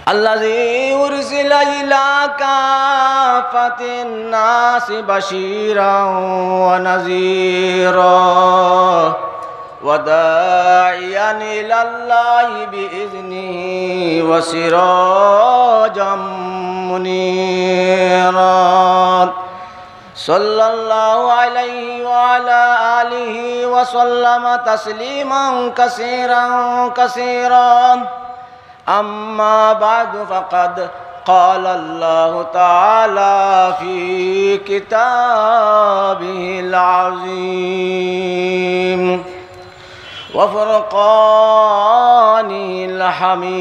الذي أرسل إلى كافة الناس بشيرا ونذيرا وداعيا إلى الله بإذنه وسراجا منيرا صلى الله عليه وعلى آله وسلم تسليما كثيرا كثيرا أما بعد فقد قال الله تعالى في كتابه العظيم وفرقانه الحميد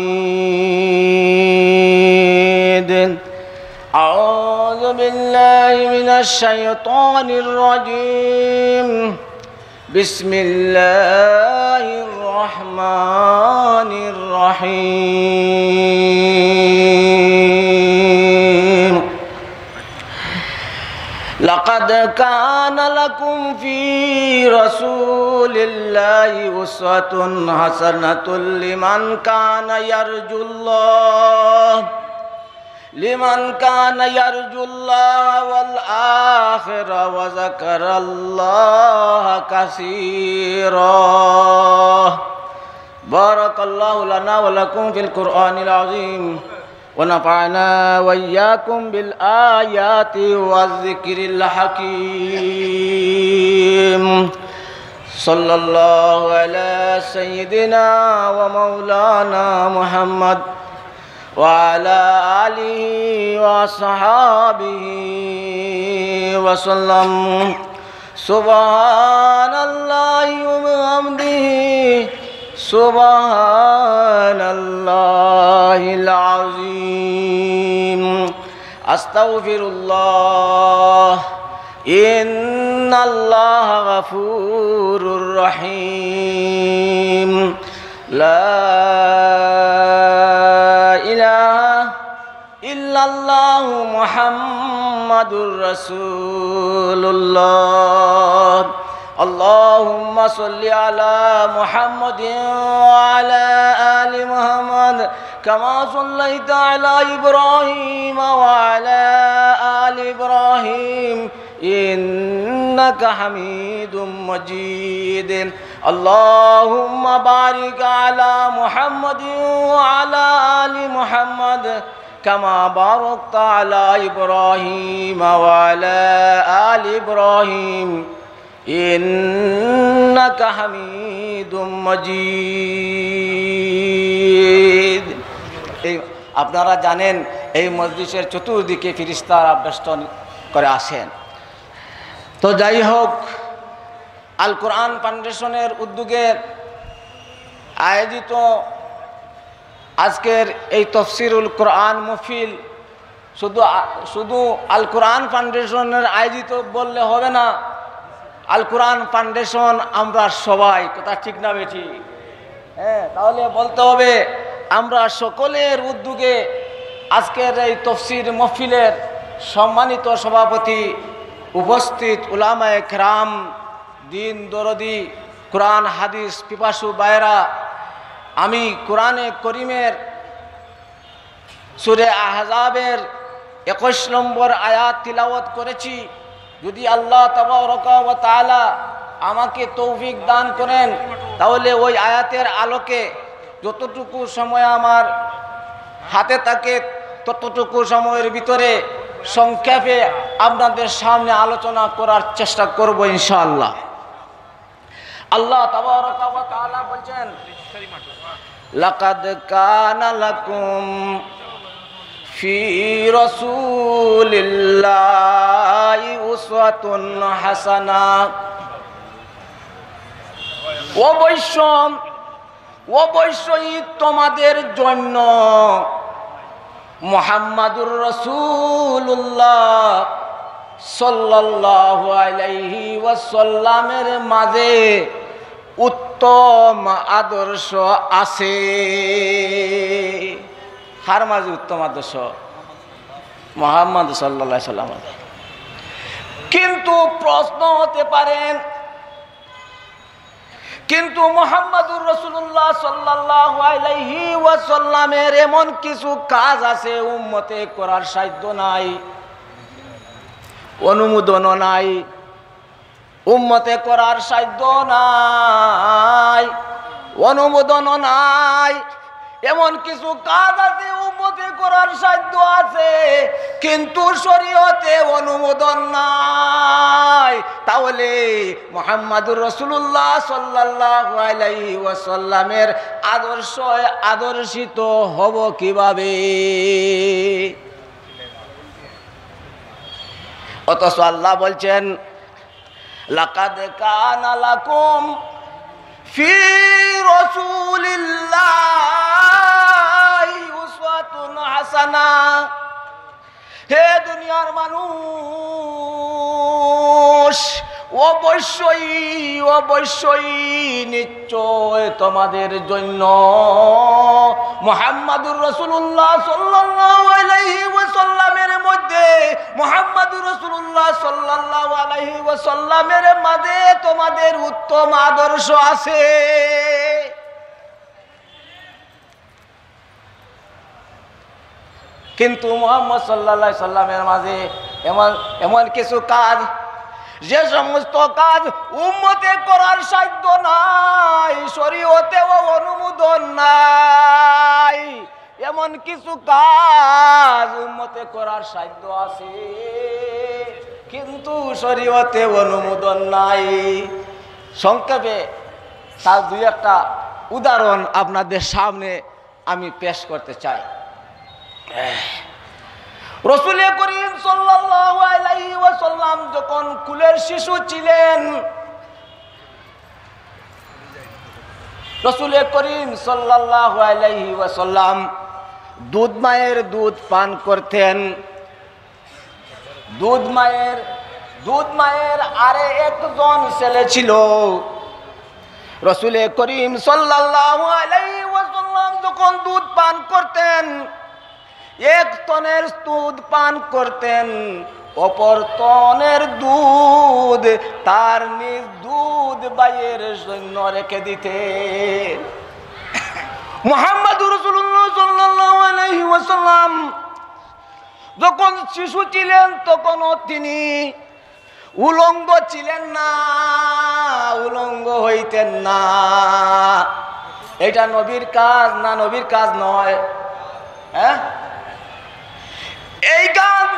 أعوذ بالله من الشيطان الرجيم بسم الله الرحمن الرحيم لقد كان لكم في رسول الله أسوة حسنة لمن كان يرجو الله والآخرة وذكر الله كثيرا بارك الله لنا ولكم في القرآن العظيم ونفعنا وإياكم بالآيات والذكر الحكيم صلى الله على سيدنا ومولانا محمد وعلى آله وصحابه وسلم سبحان الله وبحمده سبحان الله العظيم أستغفر الله إن الله غفور رحيم لا إله إلا الله محمد رسول الله اللهم صل على محمد وعلى آل محمد كما صليت على إبراهيم وعلى آل إبراهيم إنك حميد مجيد اللهم بارك على محمد وعلى آل محمد كما باركت على إبراهيم وعلى آل إبراهيم إنك حميد مجيد আপনারা জানেন এই মজলিসের চতুর্দিকে ফেরেশতারা আবেষ্টন করে আসেন। তো যাই হোক, আল কোরআন ফাউন্ডেশনের উদ্যোগে আয়োজিত আজকের এই তাফসীরুল কোরআন মাহফিল শুধু আল কোরআন ফাউন্ডেশনের আয়োজিত বললে হবে না। আল কোরআন ফাউন্ডেশন আমরা সবাই, কথা ঠিক না বেঠি? হ্যাঁ, তাহলে বলতে হবে আমরা সকলের উদ্যোগে আজকের এই তাফসীর মাহফিলের সম্মানিত সভাপতি, উপস্থিত উলামায়ে কেরাম, দিন দরদি, কোরআন হাদিস পিপাসু ভাইরা, আমি কোরআনে করিমের সূরা আহজাবের 21 নম্বর আয়াত তিলাওয়াত করেছি। যদি আল্লাহ তাবারকা ওয়া তাআলা আমাকে তৌফিক দান করেন তাহলে ওই আয়াতের আলোকে যতটুকু সময় আমার হাতে থাকে ততটুকু সময়ের ভিতরে সংক্ষেপে আপনাদের সামনে আলোচনা করার চেষ্টা করব ইনশাআল্লাহ। আল্লাহ তাবারকা ওয়া তাআলা বলেন, লাকাদ কানা লাকুম ফি রাসূলিল্লাহি উসওয়াতুন হাসানাহ। অবশ্যই তোমাদের জন্য মুহাম্মাদুর রাসূলুল্লাহ সাল্লাল্লাহু আলাইহি ওয়াসাল্লামের মাঝে উত্তম আদর্শ আছে। কার মাঝে উত্তম আদর্শ? মুহাম্মদ সাল্লাল্লাহু আলাইহি ওয়াসাল্লাম। কিন্তু প্রশ্ন হতে পারে কিন্তু মুহাম্মাদুর রাসূলুল্লাহ সাল্লাল্লাহু আলাইহি ওয়াসাল্লামের এমন কিছু কাজ আছে উম্মতে করার সাধ্য নাই, অনুমোদনও নাই, উম্মতে করার সাধ্য নাই, অনুমোদনও নাই। এমন কিছু কাজ আছে উম্মতে করার সাধ্য আছে, কিন্তু শরীয়তে অনুমোদন নাই। তাহলে মুহাম্মাদুর রাসূলুল্লাহ সাল্লাল্লাহু আলাইহি ওয়াসাল্লামের আদর্শ আদর্শিত হব কিভাবে? অথচ আল্লাহ বলছেন, লাকাদ কানা লাকুম ফি রাসূলিল্লাহি উসওয়াতুন হাসানা। হে দুনিয়ার মানুষ, অবশ্যই অবশ্যই নিশ্চয় তোমাদের জন্য মুহাম্মাদুর রাসূলুল্লাহ সাল্লাল্লাহু আলাইহি ওয়াসাল্লামের মধ্যে, মুহাম্মাদুর রাসূলুল্লাহ সাল্লাল্লাহু আলাইহি ওয়াসাল্লামের মাঝে তোমাদের উত্তম আদর্শ আছে। কিন্তু মুহাম্মদ সাল্লাল্লাহু আলাইহি সাল্লামের মাঝে এমন কিছু কাজ, যে সমস্ত কাজ উম্মতে করার সাধ্য নাই, শরীয়তেও অনুমোদন নাই, এমন কিছু কাজ উম্মতে করার সাধ্য আছে, কিন্তু শরীয়তে অনুমোদন নাই। সংক্ষেপে তার দুই একটা উদাহরণ আপনাদের সামনে আমি পেশ করতে চাই। রাসূল করিম সাল্লাল্লাহু আলাইহি ওয়াসাল্লাম যখন কুলের শিশু ছিলেন, রাসূল করিম সাল্লাল্লাহু আলাইহি ওয়াসাল্লাম দুধ মায়ের দুধ পান করতেন। দুধ মায়ের আরে একজন ছেলে ছিল। রাসূল করিম সাল্লাল্লাহু আলাইহি ওয়াসাল্লাম যখন দুধ পান করতেন, এক তনের দুধ পান করতেন, অপর তনের দুধ তার নিজ দুধ ভাইয়ের জন্য রেখে দিতেন। মুহাম্মাদুর রাসূলুল্লাহ সাল্লাল্লাহু আলাইহি ওয়াসাল্লাম যখন শিশু ছিলেন, তখনও তিনি উলঙ্গ ছিলেন না, উলঙ্গ হইতেন না। এটা নবীর কাজ না নবীর কাজ নয়? হ্যাঁ, এই কাজ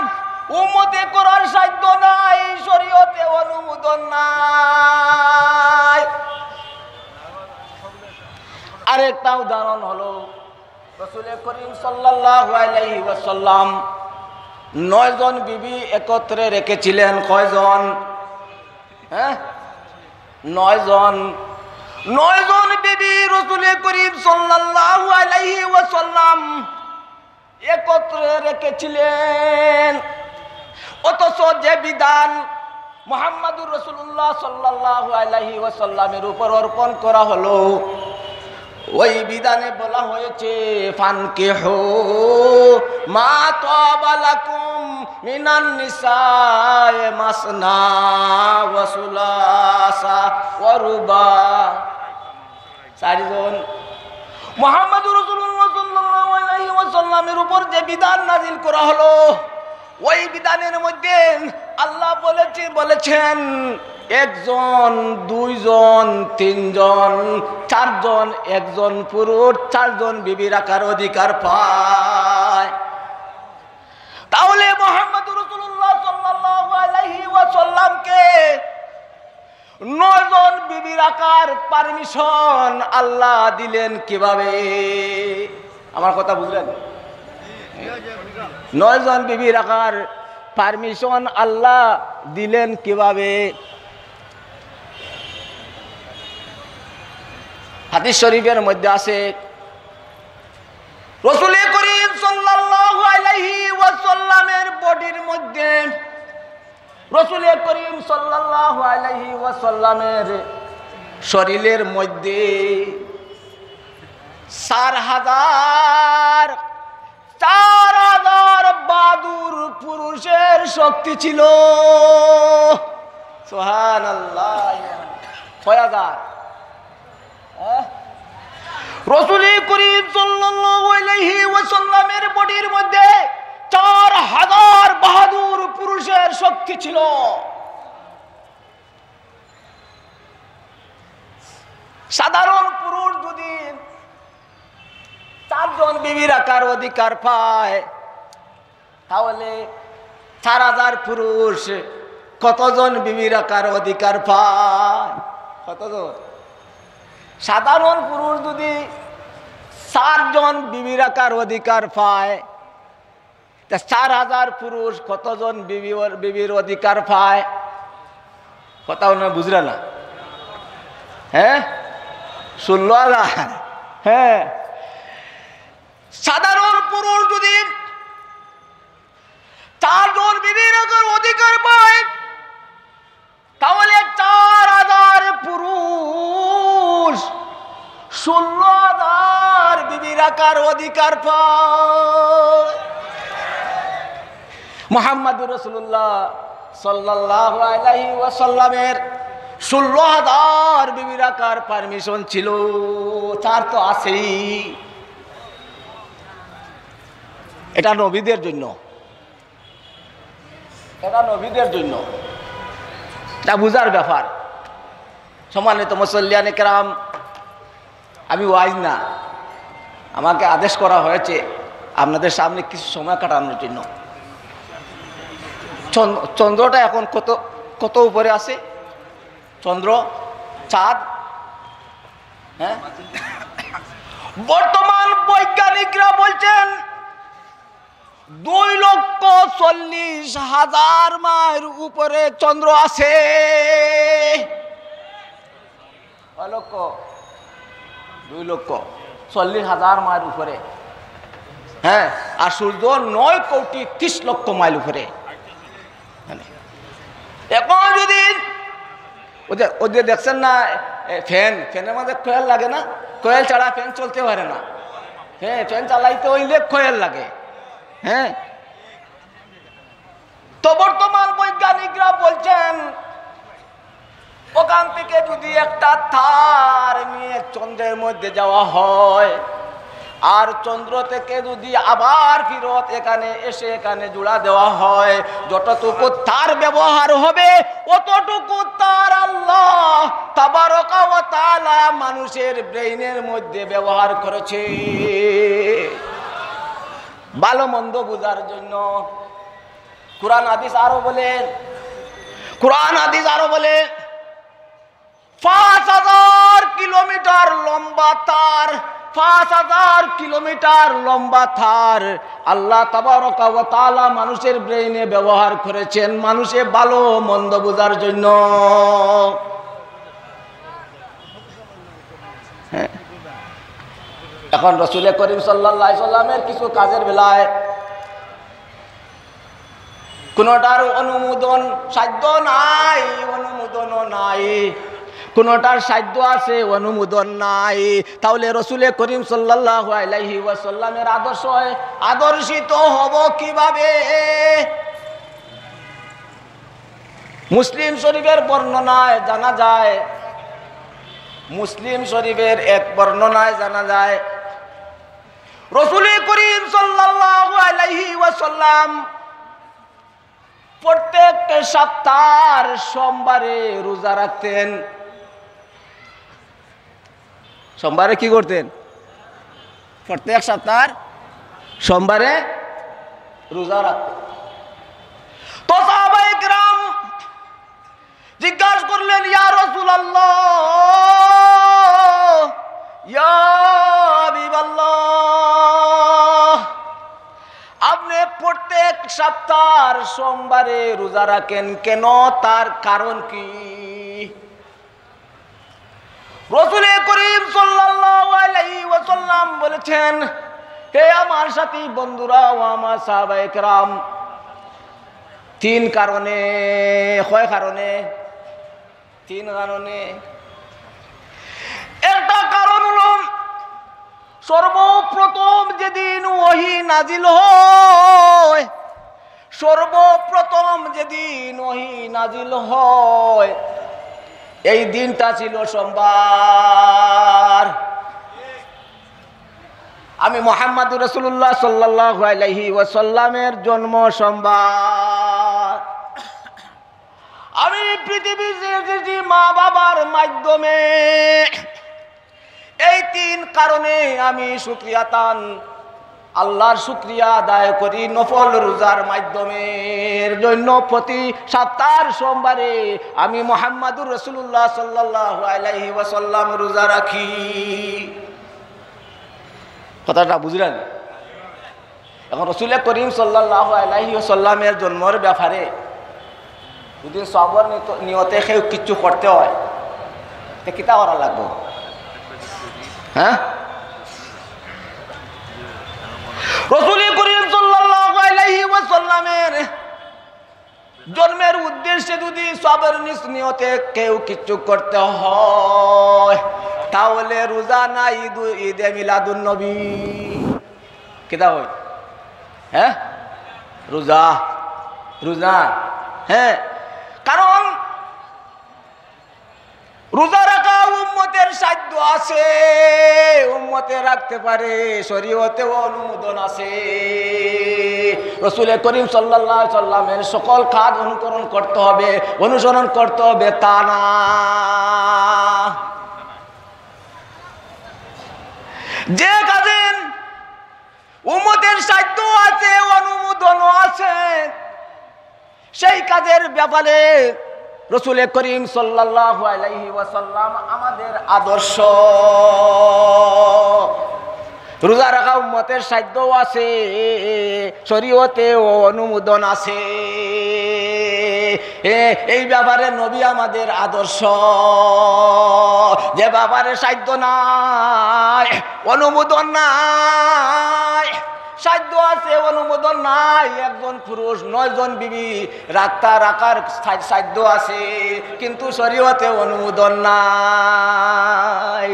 উম্মতে করার সাধ্য নাই, শরীয়তে অনুমোদন নাই। আরেকটা উদাহরণ হলো, রাসূল করিম সাল্লাল্লাহু আলাইহি ওয়াসাল্লাম 9 জন বিবি একত্রে রেখেছিলেন। কয়জন? হ্যাঁ, 9 জন। 9 জন বিবি রাসূল করিম সাল্লাল্লাহু আলাইহি ওয়াসাল্লাম একত্রে রেখেছিলেন। অথচ যে বিধান মুহাম্মাদুর রাসূলুল্লাহ সাল্লাল্লাহু আলাইহি ওয়াসাল্লামের উপর অর্পণ করা হলো, ওই বিধানে বলা হয়েছে, ফানকিহু মা তাবা লাকুম মিনান নিসাই মাসনা ওয়া সুলাসা ওয়া রুবা। 4 জন। মুহাম্মাদুর রাসূলুল্লাহ সাল্লাল্লাহু আলাইহি ওয়াসাল্লামের উপর যে বিধান নাযিল করা হলো, ওই বিধানের মধ্যে আল্লাহ বলেছেন 1 জন, 2 জন, 3 জন, 4 জন, 1 জন পুরুষ 4 জন বিবি রাখার অধিকার পায়। তাহলে মুহাম্মাদুর রাসূলুল্লাহ সাল্লাল্লাহু আলাইহি ওয়াসাল্লামকে 9 জন বিবি রাখার পারমিশন আল্লাহ দিলেন কিভাবে? আমার কথা বুঝলেন? 9 জন বিবি রাখার পারমিশন আল্লাহ দিলেন কিভাবে? হাদিস শরীফের মধ্যে আছে, রাসূল করিম সাল্লাল্লাহু আলাইহি ওয়াসাল্লামের বডির মধ্যে, রাসূল করিম সাল্লাল্লাহু আলাইহি ওয়াসাল্লামের শরীরের মধ্যে 4000 বাদুর পুরুষের শক্তি ছিল। সুবহানাল্লাহ। 6000 রাসূল করিম সাল্লাল্লাহু আলাইহি ওয়াসাল্লামের বডির মধ্যে 4000 বাহাদুর পুরুষের শক্তি ছিল। সাধারণ পুরুষ যদি 4 জন বিবি রাখার অধিকার পায়, তাহলে 4000 পুরুষ কতজন বিবি রাখার অধিকার পায়? কতজন? সাধারণ পুরুষ যদি 4 জন বিবি রাখার অধিকার পায়, তা 4000 পুরুষ কতজন বিবির অধিকার পায়? কথা বুঝলে না? হ্যাঁ, 16,000। হ্যাঁ, সাধারণ পুরুষ যদি 4 জন বিবি রাখার অধিকার পায়, তাহলে 4000 পুরুষ 16,000 বিবি রাখার অধিকার পায়। মুহাম্মদুর রাসূলুল্লাহ সাল্লাল্লাহু আলাইহি ওয়াসাল্লামের 16,000 বিবি রাখার পারমিশন ছিল, 4 তো আছেই। এটা নবীদের জন্য, এটা নবীদের জন্য, এটা বুঝার ব্যাপার। সম্মানিত মুসল্লিয়ানে কেরাম, আমি ওয়াইজ না, আমাকে আদেশ করা হয়েছে আপনাদের সামনে কিছু সময় কাটানোর জন্য। চন্দ্রটা এখন কত কত উপরে আছে? চন্দ্র, চাঁদ, হ্যাঁ, বর্তমান বৈজ্ঞানিকরা বলছেন 2,40,000 মাইল উপরে চন্দ্র আছে। 2,40,000 মাইল উপরে। হ্যাঁ, আর সূর্য 9,30,00,000 মাইল উপরে। এখন যদি ওদের দেখছেন না ফ্যানের মধ্যে কোয়েল লাগে না? কোয়েল ছাড়া ফ্যান চলতে পারে না। হ্যাঁ, ফ্যান চালাইতে হইলে কোয়েল লাগে। হ্যাঁ, তো বর্তমান বৈজ্ঞানিকরা বলছেন ওখান থেকে যদি একটা তার নিয়ে চন্দ্রের মধ্যে যাওয়া হয়, আর চন্দ্র থেকে যদি আবার ফিরত এখানে এসে এখানে জোড়া দেওয়া হয়, যতটুকু তার ব্যবহার হবে অতটুকু তার আল্লাহ তাবারকা ওয়া তাআলা মানুষের ব্রেইনের মধ্যে ব্যবহার করেছে ভালো মন্দ বোঝার জন্য। কুরআন হাদিস আরো বলেন, কুরআন হাদিস আরো বলে 5000 কিলোমিটার লম্বা তার, 5000 কিলোমিটার লম্বা তার আল্লাহ তাবারকা ওয়া তাআলা মানুষের ব্রেইনে ব্যবহার করেছেন মানুষের ভালো মন্দ বোঝার জন্য। এখন রাসূল করিম সাল্লাল্লাহু আলাইহি সাল্লামের কিছু কাজের বেলায় কোনটার অনুমোদন সাধ্য নাই, অনুমোদনও নাই, কোনটার সাধ্য আছে অনুমোদন নাই, তাহলে রাসূল করিম সাল্লাল্লাহু আলাইহি ওয়াসাল্লামের আদর্শ আদর্শিত হব কিভাবে? মুসলিম শরীফের বর্ণনায় জানা যায়, মুসলিম শরীফের এক বর্ণনায় জানা যায় রাসূল করিম সাল্লাল্লাহু আলাইহি ওয়াসাল্লাম প্রত্যেক সপ্তাহের সোমবারে রোজা রাখতেন। সোমবারে কি করতেন? প্রত্যেক সপ্তাহের সোমবারে রোজা রাখতেন। তো সাহাবায়ে কিরাম জিজ্ঞাসা করলেন, ইয়া রাসূলুল্লাহ, ইয়া হাবিবাল্লাহ, আপনি প্রত্যেক সপ্তাহের সোমবারে রোজা রাখেন কেন? তার কারণ কি? রাসূল করিম সাল্লাল্লাহু আলাইহি ওয়াসাল্লাম বলেছেন, হে আমার সাথী বন্ধুরা ও আমার সাহাবায়ে কেরাম, 3 কারণে। কয় কারণে? 3 কারণে। একটা কারণ হলো সর্বপ্রথম যেদিন ওহী নাজিল হয়, সর্বপ্রথম যেদিন ওহী নাজিল হয় এই দিনটা ছিল সোমবার। আমি মুহাম্মদুর রাসূলুল্লাহ সাল্লাল্লাহু আলাইহি ওয়াসাল্লামের জন্ম সোমবার। আমি পৃথিবীর এসেছি মা বাবার মাধ্যমে। এই তিন কারণে আমি শুকরিয়াতান আল্লাহর শুকরিয়া আদায় করি নফল রোজার মাধ্যমে। এর জন্য প্রতি সপ্তাহের সোমবারে আমি মুহাম্মদুর রাসূলুল্লাহ সাল্লাল্লাহু আলাইহি ওয়াসাল্লাম রোজা রাখি। কথাটা বুঝলেন? এখন রাসূল করিম সাল্লাল্লাহু আলাইহি ওয়াসাল্লামের জন্মের ব্যাপারে যদি সবর নিয়তে কেউ কিছু করতে হয় তো কিতা করা লাগবে? হ্যাঁ, রাসূল করিম সাল্লাল্লাহু আলাইহি ওয়াসাল্লামের জন্মের উদ্দেশ্যে যদি সবর নিয়তে কেউ কিছু করতে হয় তাহলে রোজা না ঈদে মিলাদুন নবী কিতা হয়? হ্যাঁ, রোজা রোজা। হ্যাঁ, কারণ রোজা রাখা উম্মতের সাধ্য আছে, উম্মতে রাখতে পারে, শরীয়তেও অনুমোদন আছে। রাসূল করিম সাল্লাল্লাহু আলাইহি সাল্লামের সকল কাজ অনুকরণ করতে হবে, অনুসরণ করতে হবে তা না। যে কাজে উম্মতের সাধ্য আছে, অনুমোদনও আছে, সেই কাজের ব্যাপারে রাসূল করিম সাল্লাল্লাহু আলাইহি ওয়াসাল্লাম আমাদের আদর্শ। রোজা রাখা উম্মতের সাধ্যও আছে, শরীয়তেও অনুমোদন আছে। এই ব্যাপারে নবী আমাদের আদর্শ। যে ব্যাপারে সাধ্য নাই, অনুমোদন নাই, সাধ্য আছে অনুমোদন নাই, একজন পুরুষ 9 জন বিবি রাখার সাধ্য আছে কিন্তু শরীয়তে অনুমোদন নাই,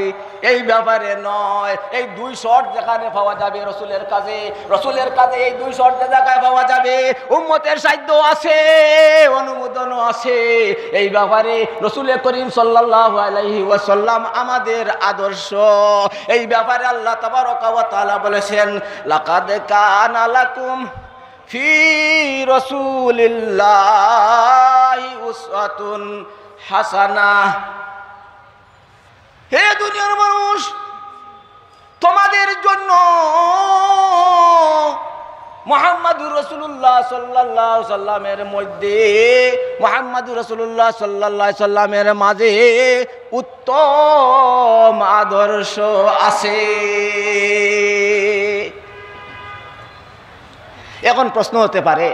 এই ব্যাপারে নয়। এই 2 শর্ত যেখানে পাওয়া যাবে রাসূলের কাছে এই 2 শর্ত জায়গায় পাওয়া যাবে। উম্মতের সাধ্য আছে, অনুমোদনও আছে, এই ব্যাপারে রাসূল করিম সাল্লাল্লাহু আলাইহি ওয়াসাল্লাম আমাদের আদর্শ। এই ব্যাপারে আল্লাহ তাবারকা ওয়া তাআলা বলেছেন, লাকাদ কানা লাকুম ফি রাসূলিল্লাহি উসওয়াতুন হাসানাহ। হে দুনিয়ার মানুষ, তোমাদের জন্য মুহাম্মদুর রাসূলুল্লাহ সাল্লাল্লাহু আলাইহি সাল্লামের মধ্যে, মুহাম্মদুর রাসূলুল্লাহ সাল্লাল্লাহু আলাইহি সাল্লামের মাঝে উত্তম আদর্শ আছে। এখন প্রশ্ন হতে পারে,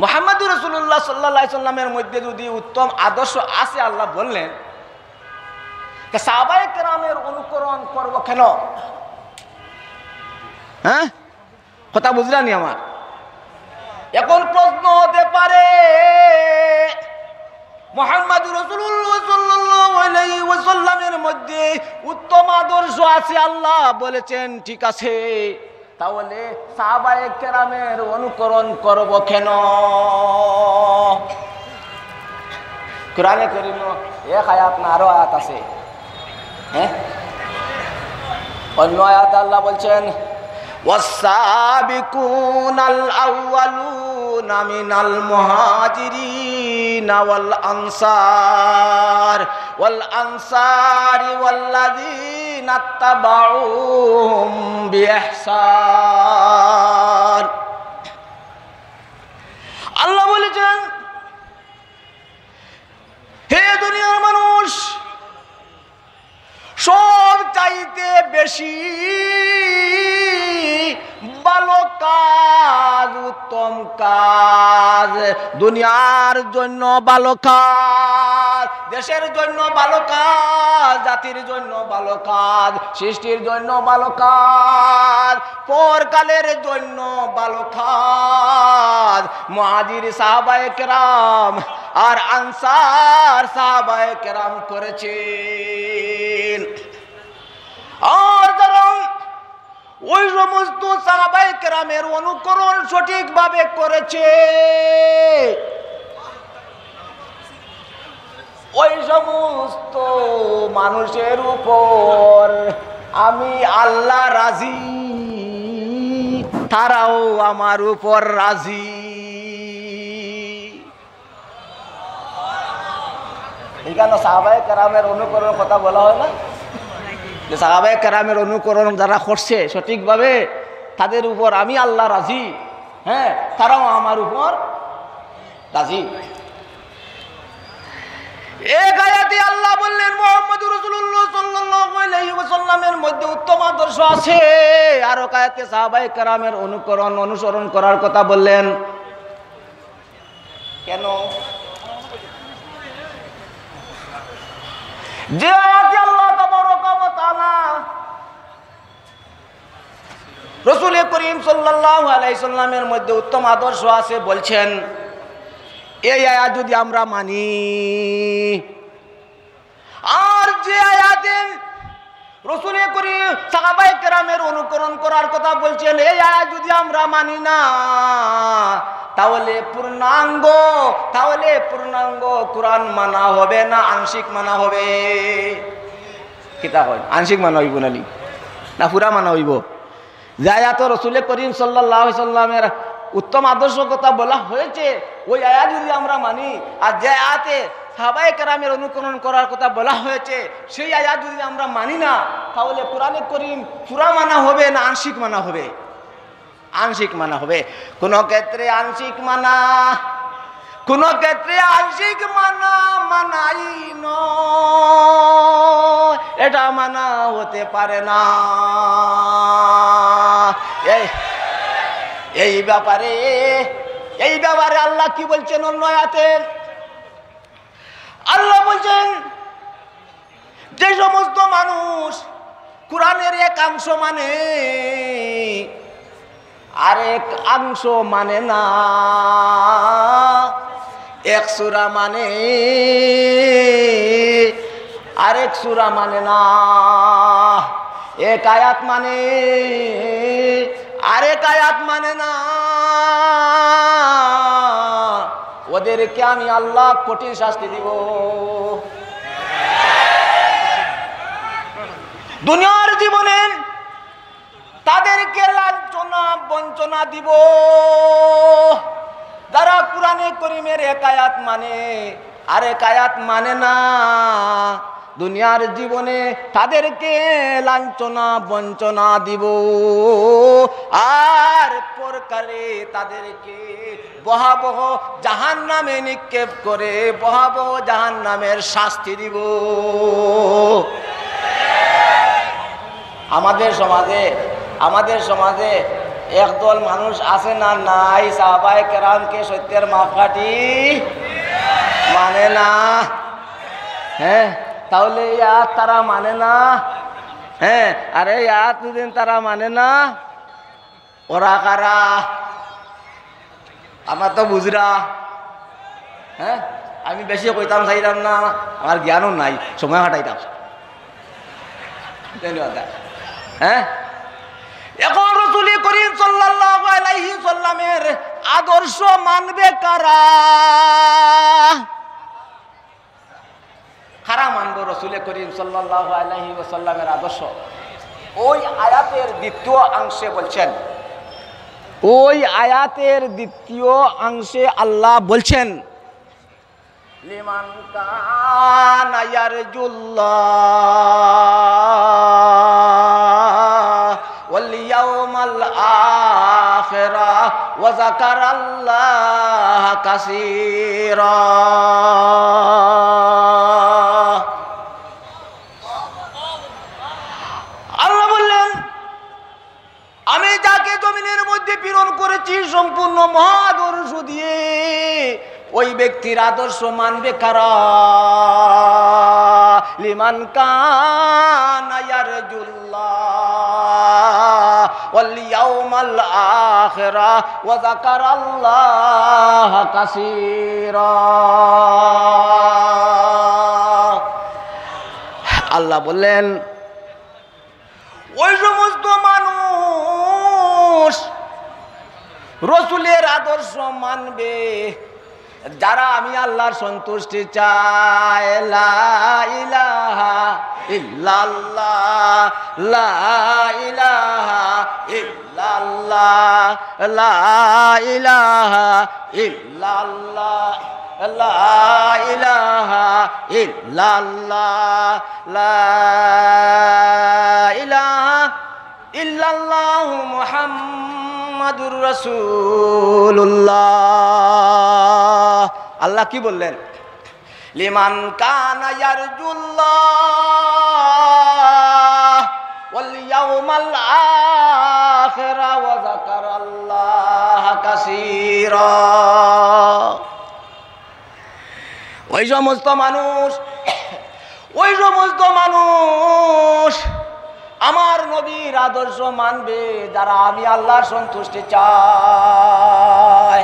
মুহাম্মদুর রাসূলুল্লাহ সাল্লাল্লাহু আলাইহি সাল্লামের মধ্যে যদি উত্তম আদর্শ আছে আল্লাহ বললেন, তা সাহাবায়ে কেরামের অনুকরণ করব কেন? হ্যাঁ, কথা বুঝলানি আমার? এখন প্রশ্ন হতে পারে, মুহাম্মদুর রাসূলুল্লাহ সাল্লাল্লাহু আলাইহি ওয়াসাল্লামের মধ্যে উত্তম আদর্শ আছে আল্লাহ বলেছেন, ঠিক আছে, তাহলে সাহাবায়ে কেরামের অনুকরণ করব কেন? কোরআনে কারীম এক আয়াত না আরো আয়াত আছে। হ্যাঁ, অন্য আয়াতে আল্লাহ বলছেন, ওয়াস-সাবিকুনাল আউয়ালুনা মিনাল মুহাজিরিনা ওয়াল আনসারি ওয়াল্লাযীনা তাবাউহুম বিইহসান। আল্লাহ বলেছেন, হে দুনিয়ার মানুষ, সব চাইতে বেশি ভালো কাজ, উত্তম কাজ, দুনিয়ার জন্য ভালো কাজ, দেশের জন্য ভালো কাজ, জাতির জন্য ভালো কাজ, সৃষ্টির জন্য ভালো কাজ, পরকালের জন্য ভালো কাজ মুহাজির সাহাবায়ে কেরাম আর আনসার সাহাবায়ে কেরাম করেছেন। আর যারা ওই সমস্ত সাহাবায়ে কেরামের অনুকরণ সঠিকভাবে করেছে, ওই সমস্ত মানুষের উপর আমি আল্লাহ রাজি, তারাও আমার উপর রাজি। এখানে সাহাবায়ে কেরামের অনুকরণের কথা বলা হয় না, যে সাহাবায়ে কেরামের অনুকরণ যারা করছে সঠিকভাবে, তাদের উপর আমি আল্লাহ রাজি, হ্যাঁ, তারাও আমার উপর রাজি। এক আয়াতে আল্লাহ বললেন মুহাম্মদুর রাসূলুল্লাহ সাল্লাল্লাহু আলাইহি ওয়াসাল্লামের মধ্যে উত্তম আদর্শ আছে। আর এক আয়াতে সাহাবায়ে কেরামের অনুসরণ করার কথা বললেন। কেন? যে আয়াতে আল্লাহ তাবারাকা ওয়া তাআলা রাসূল করিম সাল্লাল্লাহু আলাইহি সাল্লামের মধ্যে উত্তম আদর্শ আছে বলছেন, এই আয়াত যদি আমরা মানি, আর যে আয়াতে রাসূল করিম সাহাবায়ে কেরামের অনুকরণ করার কথা বলছেন, এই আয়াত যদি আমরা মানি না, তাহলে পূর্ণাঙ্গ কোরআন মানা হবে না, আংশিক মানা হবে। কিতা হয়? আংশিক মানা হইব না পুরা মানা হইব? যে আয়াত রাসূল করিম সাল্লাল্লাহু আলাইহি সাল্লামের উত্তম আদর্শ কথা বলা হয়েছে, ওই আয়াত যদি আমরা মানি, আর যে আয়াতে সাহাবায়ে কেরামের অনুকরণ করার কথা বলা হয়েছে, সেই আয়াত যদি আমরা মানি না, তাহলে কোরআনে করিম পুরা মানা হবে না আংশিক মানা হবে? আংশিক মানা হবে। কোন ক্ষেত্রে আংশিক মানা, কোন ক্ষেত্রে আংশিক মানা মানাই নয়, এটা মানা হতে পারে না। এই ব্যাপারে আল্লাহ কি বলছেন অন্য আয়াতে? আল্লাহ বলছেন, যে সমস্ত মানুষ কোরআনের এক অংশ মানে আরেক অংশ মানে না, এক সূরা মানে আরেক সূরা মানে না, এক আয়াত মানে আরেক আয়াত মানে না, ওদেরকে আমি আল্লাহ কঠিন শাস্তি দিব। দুনিয়ার জীবনে তাদেরকে লাঞ্ছনা বঞ্চনা দিব, যারা কোরআনে করিমের এক আয়াত মানে আরেক আয়াত মানে না। দুনিয়ার জীবনে তাদেরকে লাঞ্ছনা বঞ্চনা দিব, আর পরকালে তাদেরকে ভয়াবহ জাহান্নামে নিক্ষেপ করে ভয়াবহ জাহান্নামের শাস্তি দিব। আমাদের সমাজে একদল মানুষ আছে না নাই, সাহাবায়ে কেরামকে সত্যের মাপকাঠি মানে না। হ্যাঁ, তাহলে ইয়াত তারা মানে না। হ্যাঁ, আরে ইয়াত দুদিন তারা মানে না, ওরা কারা? আমার তো বুঝরা। হ্যাঁ, আমি বেশি কইতাম চাইতাম না, আমার জ্ঞানও নাই, সময় হাঁটাইতাম। ধন্যবাদ। হ্যাঁ, এখন রাসূল করিম সাল্লাল্লাহু আলাইহি সাল্লামের আদর্শ মানবে কারা? কারা মানব রাসূল করিম সাল্লাল্লাহু আলাইহি ওয়াসাল্লামের আদর্শ? ওই আয়াতের দ্বিতীয় অংশে বলছেন, ওই আয়াতের দ্বিতীয় অংশে আল্লাহ বলছেন, লিমান কানা ইয়ারজুল্লাহ ওয়াল ইয়াউমাল আখিরা ওয়া যাকারাল্লাহা কাসীরা। আল্লাহ বললেন, আমি যাকে জমিনের মধ্যে প্রেরণ করেছি সম্পূর্ণ মহাদর্শ দিয়ে, ওই ব্যক্তির আদর্শ মানবে কারা? লিমান কানা ইয়ারজুল্লাহ ওয়াল ইয়াউমাল আখিরা ওয়া যাকারাল্লাহা কাসীরা। আল্লাহ বললেন, ওই সমস্ত মানুষ রাসূলের আদর্শ মানবে যারা আমি আল্লাহর সন্তুষ্টি চাই, লা ইলাহা ইল্লাল্লাহ, লা ইলাহা ইল্লাল্লাহ, লা ইলাহা ইল্লাল্লাহ, লা ইলাহা ইল্লাল্লাহ, লা ইলাহা ইল্লাল্লাহু মুহাম্মাদুর রাসূলুল্লাহ। আল্লাহ কি বললেন? লিমান কানা ইয়ারজুল্লাহ ওয়াল ইয়াউমাল আখিরা ওয়া যাকারাল্লাহা কাসীরা। ওই সমস্ত মানুষ আমার নবীর আদর্শ মানবে যারা আমি আল্লাহর সন্তুষ্টি চায়।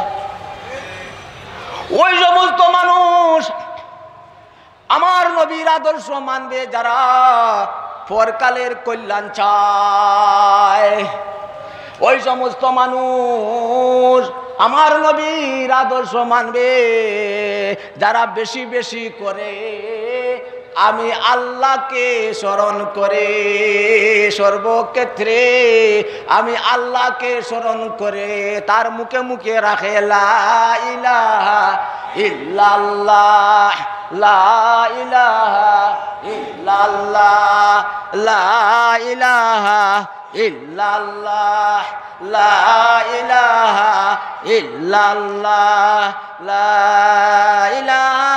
ওই সমস্ত মানুষ আমার নবীর আদর্শ মানবে যারা পরকালের কল্যাণ চায়। ওই সমস্ত মানুষ আমার নবীর আদর্শ মানবে যারা বেশি বেশি করে আমি আল্লাহকে স্মরণ করে, সর্বক্ষেত্রে আমি আল্লাহকে স্মরণ করে তার মুখে মুখে রাখে লা ইলাহা ইল্লাল্লাহ, লা ইলাহা ইল্লাল্লাহ, লা ইলাহা ইল্লাল্লাহ, লা ইলাহা ইল্লাল্লাহ, লা ইলাহা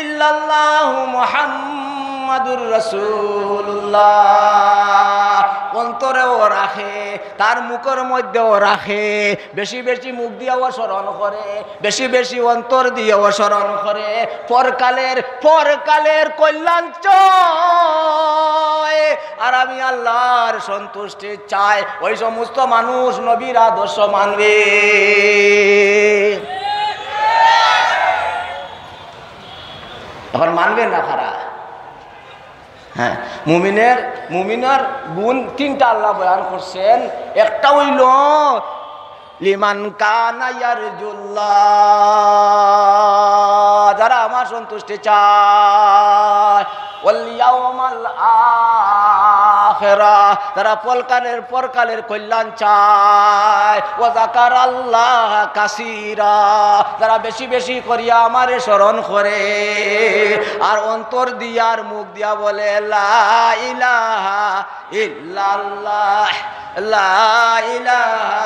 ইল্লাল্লাহু মুহাম্মাদুর রাসূলুল্লাহ। অন্তরেও রাখে, তার মুখের মধ্যেও রাখে, বেশি বেশি মুখ দিয়েও স্মরণ করে, বেশি বেশি অন্তর দিয়েও স্মরণ করে, পরকালের কল্যাণ চায় আর আমি আল্লাহর সন্তুষ্টি চাই। ওই সমস্ত মানুষ নবীর আদর্শ মানবে। এখন মানবেন না খারা? হ্যাঁ, মুমিনের গুণ তিনটা আল্লাহ বয়ান করছেন। একটা হইল লিমান কানা ইয়ারজুল্লাহ, যারা আমার সন্তুষ্টি চায়, ওয়াল ইয়াউমাল আখিরা, যারা পরকালের কল্যাণ চায়, ওয়া যাকারাল্লাহ কাসীরা, যারা বেশি বেশি করিয়া আমারে স্মরণ করে আর অন্তর দিয়া আর মুখ দিয়া বলে লা ইলাহা ইল্লাল্লাহ, লা ইলাহা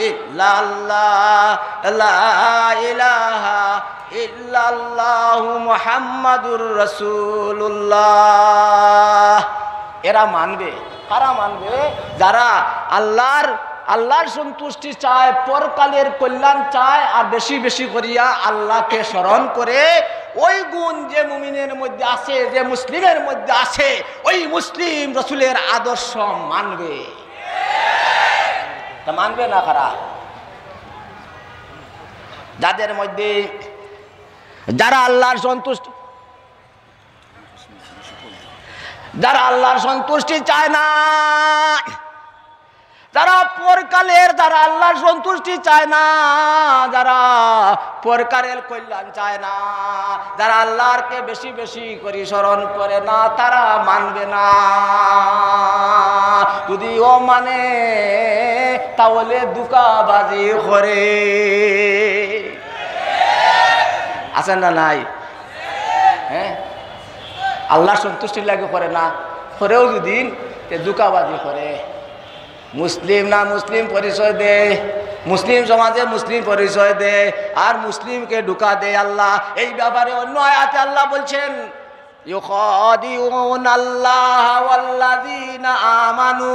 ইল্লাল্লাহ, লা ইলাহা ইল্লাল্লাহু মুহাম্মাদুর রাসূলুল্লাহ। এরা মানবে। কারা মানবে? যারা আল্লাহর সন্তুষ্টি চায়, পরকালের কল্যাণ চায় আর বেশি বেশি করিয়া আল্লাহকে স্মরণ করে। ওই গুণ যে মুমিনের মধ্যে আছে, যে মুসলিমের মধ্যে আছে, ওই মুসলিম রাসূলের আদর্শ মানবে। তা মানবে না কারা? যাদের মধ্যে যারা আল্লাহর সন্তুষ্টি চায় না, যারা আল্লাহর সন্তুষ্টি চায় না, যারা পরকালের কল্যাণ চায় না, যারা আল্লাহকে বেশি বেশি করে স্মরণ করে না, তারা মানবে না। যদি ও মানে তাহলে দুকাবাজি করে। আছেন না নাই? হ্যাঁ, আল্লাহর সন্তুষ্টির লাগে করে না, করেও যদি দুকাবাজি করে। মুসলিম না মুসলিম পরিচয় দে, মুসলিম সমাজে মুসলিম পরিচয় দে আর মুসলিমকে ঢুকা দে আল্লাহ। এই ব্যাপারে অন্য আয়াতে আল্লাহ বলছেন ইউখাদিউনাল্লাহ ওয়াল্লাযীনা আমানু,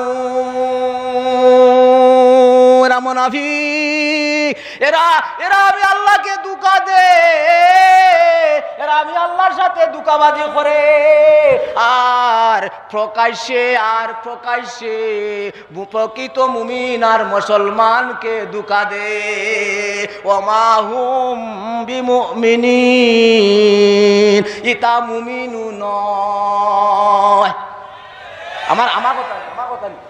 এরা মুনাফিক, এরা আমি আল্লাহকে ধোঁকা দে, এরা আমি আল্লাহর সাথে ধোঁকাবাজি করে আর প্রকাশ্যে প্রকৃত মুমিন আর মুসলমানকে ধোঁকা দে। ওমা হুম বিমুমিনিন, ইতা মুমিনু নয়। আমার কথা নেই।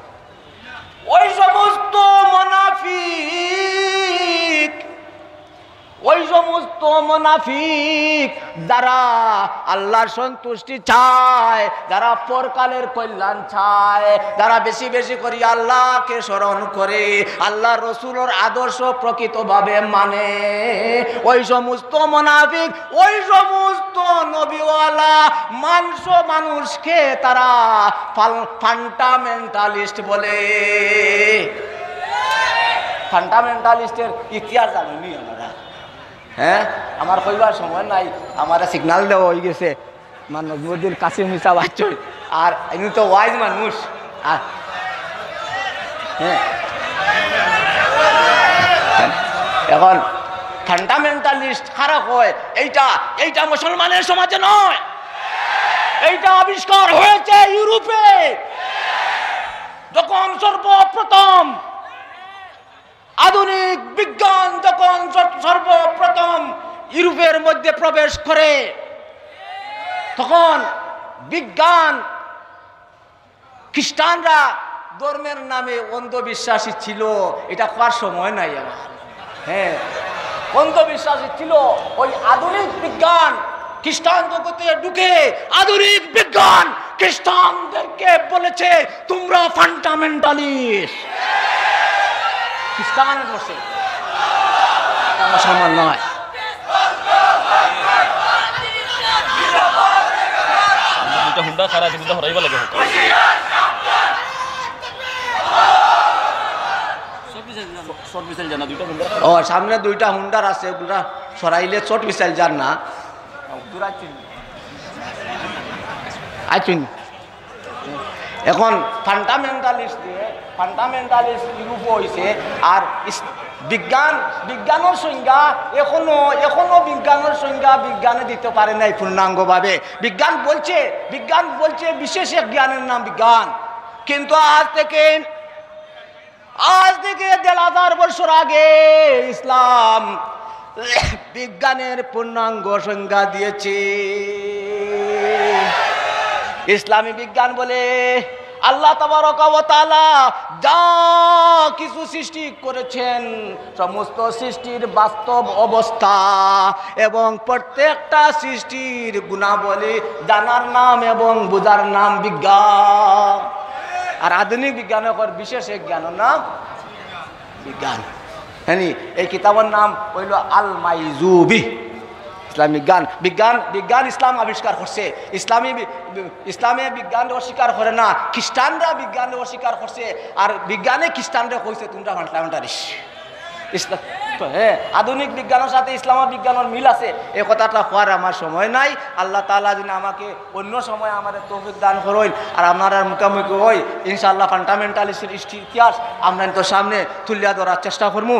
ওই সমস্ত মুনাফিক, ওই সমস্ত মুনাফিক যারা আল্লাহর সন্তুষ্টি চায়, যারা পরকালের কল্যাণ চায়, যারা বেশি বেশি করে আল্লাহকে স্মরণ করে, আল্লাহ রসুলের আদর্শ প্রকৃতভাবে মানে, ওই সমস্ত মুনাফিক, ওই সমস্ত নবীওয়ালা মানুষকে তারা ফান্ডামেন্টালিস্ট বলে। ফান্ডামেন্টালিস্টের ইতিহাস জানি আমরা, হ্যাঁ আমার কইবার সময় নাই, আমার সিগনাল দেওয়া হয়ে গেছে, নজরুদ্দিন কাসিম মিসা বাচ্চা, আর এমনি তো ওয়াইজ মানুষ। আর হ্যাঁ এখন ফান্ডামেন্টালিস্ট খারাপ হয়, এইটা মুসলমানের সমাজে নয়, এইটা আবিষ্কার হয়েছে ইউরোপে। যখন সর্বপ্রথম আধুনিক বিজ্ঞান যখন সর্বপ্রথম ইউরোপের মধ্যে প্রবেশ করে, তখন বিজ্ঞান, খ্রিস্টানরা ধর্মের নামে অন্ধবিশ্বাসী ছিল, এটা করার সময় নাই আমার। হ্যাঁ অন্ধবিশ্বাসী ছিল। ওই আধুনিক বিজ্ঞান খ্রিস্টান জগতে ঢুকে, আধুনিক বিজ্ঞান খ্রিস্টানদেরকে বলেছে তোমরা ফান্ডামেন্টালিস্ট। খ্রিস্টানের বসে মুসলমান নয়। হুন্ডা খারাপ হুন্ডা হরাইবা লাগে। ও সামনে দুইটা হুন্ডার আছে, ওগুলা সরাইলে চট মিসাইল যার না। এখন ফান্ডামেন্টালিস্ট ইউরোপ হয়েছে। আর বিজ্ঞানের সংজ্ঞা এখনো বিজ্ঞানের সংজ্ঞা বিজ্ঞানে দিতে পারে নাই পূর্ণাঙ্গভাবে। বিজ্ঞান বলছে বিশেষ এক জ্ঞানের নাম বিজ্ঞান, কিন্তু আজ থেকে ১,৫০০ বছর আগে ইসলাম বিজ্ঞানের পূর্ণাঙ্গ সংজ্ঞা দিয়েছে। ইসলামী বিজ্ঞান বলে আল্লাহ তাবারক ওয়া তাআলা যা কিছু সৃষ্টি করেছেন, সমস্ত সৃষ্টির বাস্তব অবস্থা এবং প্রত্যেকটা সৃষ্টির গুণাবলী জানার নাম এবং বোঝার নাম বিজ্ঞান। আর আধুনিক বিজ্ঞানের বিশেষ এক জ্ঞানের নাম বিজ্ঞান। হ্যাঁ, এই কিতাবের নাম হইল আল মাইজুবি। ইসলামী বিজ্ঞান ইসলাম আবিষ্কার করছে। ইসলামে বিজ্ঞান অস্বীকার করে না, খ্রিস্টানরা বিজ্ঞান অস্বীকার করছে। আর বিজ্ঞানে খ্রিস্টানরা কইছে তোমরা ফান্ডামেন্টালিস্ট। হ্যাঁ, আধুনিক বিজ্ঞানের সাথে ইসলামের বিজ্ঞানের মিল আছে, এই কথাটা হওয়ার আমার সময় নাই। আল্লাহ তাআলা যিনি আমাকে অন্য সময় আমাদের তৌফিক দান করেন, আর আপনারা মুখামুখি হই ইনশাআল্লাহ ফান্ডামেন্টালিস্টের ইতিহাস আমরা তো সামনে তুলিয়া ধরার চেষ্টা করবো।